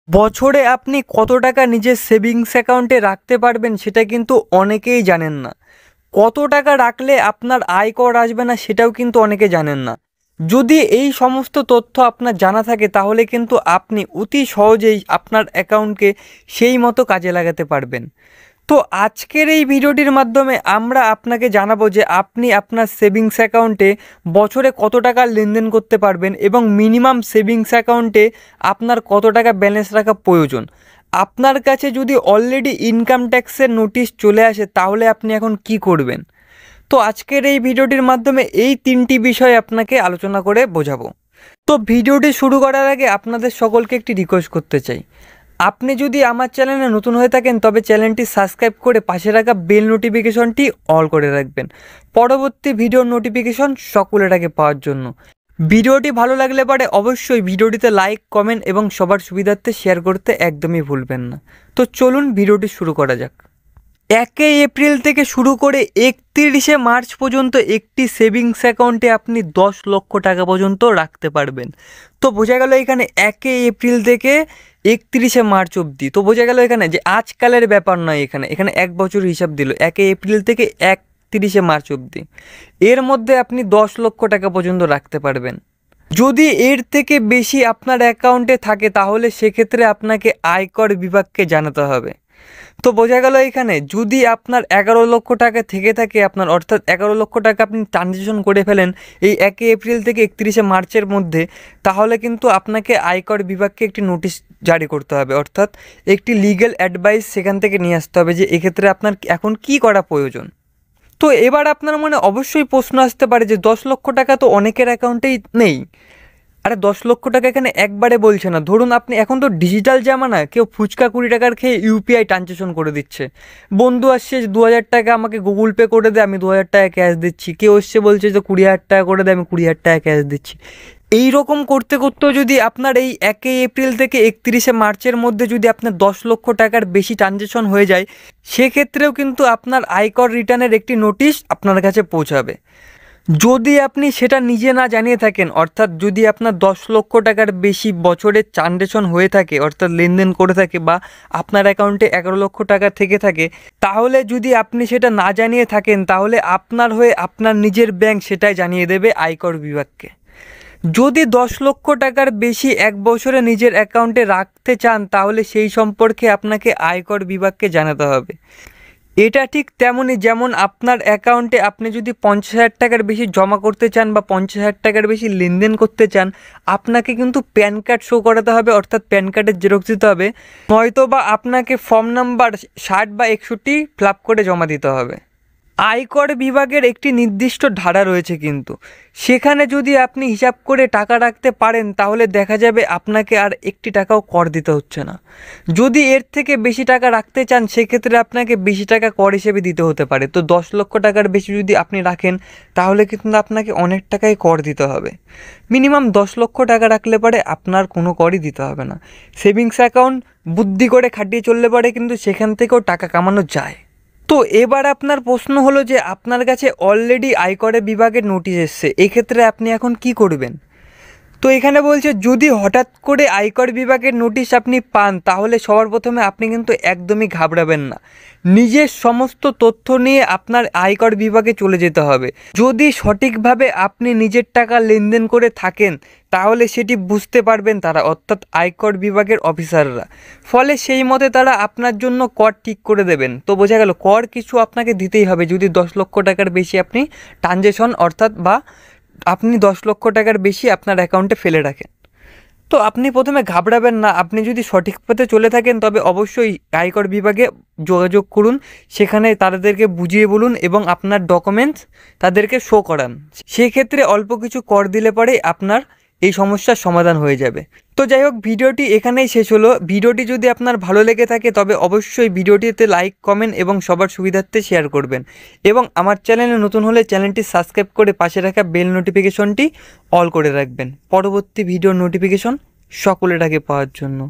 বছরে আপনি কত টাকা নিজের সেভিংস অ্যাকাউন্টে রাখতে পারবেন সেটা কিন্তু অনেকেই জানেন না। কত টাকা রাখলে আপনার আয়কর আসবে না সেটাও কিন্তু অনেকে জানেন না। যদি এই সমস্ত তথ্য আপনার জানা থাকে তাহলে কিন্তু আপনি অতি সহজেই আপনার অ্যাকাউন্টকে সেই মতো কাজে লাগাতে পারবেন। তো আজকের এই ভিডিওটির মাধ্যমে আমরা আপনাকে জানাবো যে আপনি আপনার সেভিংস অ্যাকাউন্টে বছরে কত টাকা লেনদেন করতে পারবেন এবং মিনিমাম সেভিংস অ্যাকাউন্টে আপনার কত টাকা ব্যালেন্স রাখা প্রয়োজন। আপনার কাছে যদি অলরেডি ইনকাম ট্যাক্সের নোটিশ চলে আসে তাহলে আপনি এখন কি করবেন। তো আজকের এই ভিডিওটির মাধ্যমে এই তিনটি বিষয় আপনাকে আলোচনা করে বোঝাবো। তো ভিডিওটি শুরু করার আগে আপনাদের সকলকে একটি রিকোয়েস্ট করতে চাই, আপনি যদি আমার চ্যানেলে নতুন হয়ে থাকেন তবে চ্যানেলটি সাবস্ক্রাইব করে পাশে রাখা বেল নোটিফিকেশনটি অল করে রাখবেন পরবর্তী ভিডিওর নোটিফিকেশন সকলের আগে পাওয়ার জন্য। ভিডিওটি ভালো লাগলে পরে অবশ্যই ভিডিওটিতে লাইক, কমেন্ট এবং সবার সুবিধার্থে শেয়ার করতে একদমই ভুলবেন না। তো চলুন ভিডিওটি শুরু করা যাক। 1 এপ্রিল থেকে শুরু করে 31শে মার্চ পর্যন্ত একটি সেভিংস অ্যাকাউন্টে আপনি 10 লক্ষ টাকা পর্যন্ত রাখতে পারবেন। তো বোঝা গেল এখানে 1 এপ্রিল থেকে 31শে মার্চ অবধি। তো বোঝা গেল এখানে যে আজকালের ব্যাপার নয়, এখানে এক বছর হিসাব দিল 1 এপ্রিল থেকে 31শে মার্চ অবধি। এর মধ্যে আপনি 10 লক্ষ টাকা পর্যন্ত রাখতে পারবেন। যদি এর থেকে বেশি আপনার অ্যাকাউন্টে থাকে তাহলে সেক্ষেত্রে আপনাকে আয়কর বিভাগকে জানাতে হবে। তো বোঝা গেল এখানে যদি আপনার 11 লক্ষ টাকা থেকে থাকে আপনার, অর্থাৎ 11 লক্ষ টাকা আপনি ট্রানজেকশন করে ফেলেন এই 1 এপ্রিল থেকে 31শে মার্চের মধ্যে, তাহলে কিন্তু আপনাকে আয়কর বিভাগকে একটি নোটিশ জারি করতে হবে, অর্থাৎ একটি লিগ্যাল অ্যাডভাইস সেখান থেকে নিয়ে আসতে হবে যে এক্ষেত্রে আপনার এখন কি করা প্রয়োজন। তো এবার আপনার মনে অবশ্যই প্রশ্ন আসতে পারে যে 10 লক্ষ টাকা তো অনেকের অ্যাকাউন্টেই নেই। আরে 10 লক্ষ টাকা এখানে একবারে বলছে না, ধরুন আপনি এখন তো ডিজিটাল জামানা, কেউ ফুচকা 20 টাকার খেয়ে ইউপিআই ট্রানজেকশন করে দিচ্ছে। বন্ধু আসছে 2000 টাকা আমাকে গুগল পে করে দে, আমি 2000 টাকা ক্যাশ দিচ্ছি। কেউ এসছে বলছে যে 20,000 টাকা করে দে, আমি 20,000 টাকা ক্যাশ দিচ্ছি। এই রকম করতে করতেও যদি আপনার এই 1 এপ্রিল থেকে 31শে মার্চের মধ্যে যদি আপনার 10 লক্ষ টাকার বেশি ট্রানজেকশন হয়ে যায়, সেক্ষেত্রেও কিন্তু আপনার আয়কর রিটার্নের একটি নোটিশ আপনার কাছে পৌঁছাবে। যদি আপনি সেটা নিজে না জানিয়ে থাকেন, অর্থাৎ যদি আপনার 10 লক্ষ টাকার বেশি বছরের ট্রানজেকশন হয়ে থাকে, অর্থাৎ লেনদেন করে থাকে, বা আপনার অ্যাকাউন্টে 11 লক্ষ টাকা থেকে থাকে, তাহলে যদি আপনি সেটা না জানিয়ে থাকেন তাহলে আপনার হয়ে আপনার নিজের ব্যাংক সেটাই জানিয়ে দেবে আয়কর বিভাগকে। যদি 10 লক্ষ টাকার বেশি এক বছরে নিজের অ্যাকাউন্টে রাখতে চান তাহলে সেই সম্পর্কে আপনাকে আয়কর বিভাগকে জানাতে হবে। এটা ঠিক তেমনই যেমন আপনার অ্যাকাউন্টে আপনি যদি 50,000 টাকার বেশি জমা করতে চান বা 50,000 টাকার বেশি লেনদেন করতে চান, আপনাকে কিন্তু প্যান কার্ড শো করাতে হবে, অর্থাৎ প্যান কার্ডের জেরক্স দিতে হবে, নয়তো বা আপনাকে ফর্ম নাম্বার 60 বা 61 ফিল আপ করে জমা দিতে হবে। আয়কর বিভাগের একটি নির্দিষ্ট ধারা রয়েছে, কিন্তু সেখানে যদি আপনি হিসাব করে টাকা রাখতে পারেন তাহলে দেখা যাবে আপনাকে আর একটি টাকাও কর দিতে হচ্ছে না। যদি এর থেকে বেশি টাকা রাখতে চান সেক্ষেত্রে আপনাকে বেশি টাকা কর হিসেবে দিতে হতে পারে। তো 10 লক্ষ টাকার বেশি যদি আপনি রাখেন তাহলে কিন্তু আপনাকে অনেক টাকাই কর দিতে হবে। মিনিমাম 10 লক্ষ টাকা রাখলে পরে আপনার কোনো করই দিতে হবে না। সেভিংস অ্যাকাউন্ট বুদ্ধি করে খাটিয়ে চললে পরে কিন্তু সেখান থেকেও টাকা কামানো যায়। তো এবার আপনার প্রশ্ন হলো যে আপনার কাছে অলরেডি আয়করের বিভাগের নোটিশ এসছে, এক্ষেত্রে আপনি এখন কি করবেন। তো এখানে বলছে যদি হঠাৎ করে আয়কর বিভাগের নোটিশ আপনি পান তাহলে সবার প্রথমে আপনি কিন্তু একদমই ঘাবড়াবেন না, নিজের সমস্ত তথ্য নিয়ে আপনার আয়কর বিভাগে চলে যেতে হবে। যদি সঠিকভাবে আপনি নিজের টাকা লেনদেন করে থাকেন তাহলে সেটি বুঝতে পারবেন তারা, অর্থাৎ আয়কর বিভাগের অফিসাররা। ফলে সেই মতে তারা আপনার জন্য কর ঠিক করে দেবেন। তো বোঝা গেল কর কিছু আপনাকে দিতেই হবে যদি 10 লক্ষ টাকার বেশি আপনি ট্রানজেকশন, অর্থাৎ বা আপনি 10 লক্ষ টাকার বেশি আপনার অ্যাকাউন্টে ফেলে রাখেন। তো আপনি প্রথমে ঘাবড়াবেন না, আপনি যদি সঠিক পথে চলে থাকেন তবে অবশ্যই আয়কর বিভাগে যোগাযোগ করুন, সেখানে তাদেরকে বুঝিয়ে বলুন এবং আপনার ডকুমেন্টস তাদেরকে শো করান। সেক্ষেত্রে অল্প কিছু কর দিলে পরে আপনার এই সমস্যার সমাধান হয়ে যাবে। তো যাই হোক, ভিডিওটি এখানেই শেষ হলো। ভিডিওটি যদি আপনার ভালো লেগে থাকে তবে অবশ্যই ভিডিওটিতে লাইক, কমেন্ট এবং সবার সুবিধার্থে শেয়ার করবেন, এবং আমার চ্যানেলে নতুন হলে চ্যানেলটি সাবস্ক্রাইব করে পাশে রাখা বেল নোটিফিকেশনটি অল করে রাখবেন পরবর্তী ভিডিওর নোটিফিকেশন সকলের আগে পাওয়ার জন্য।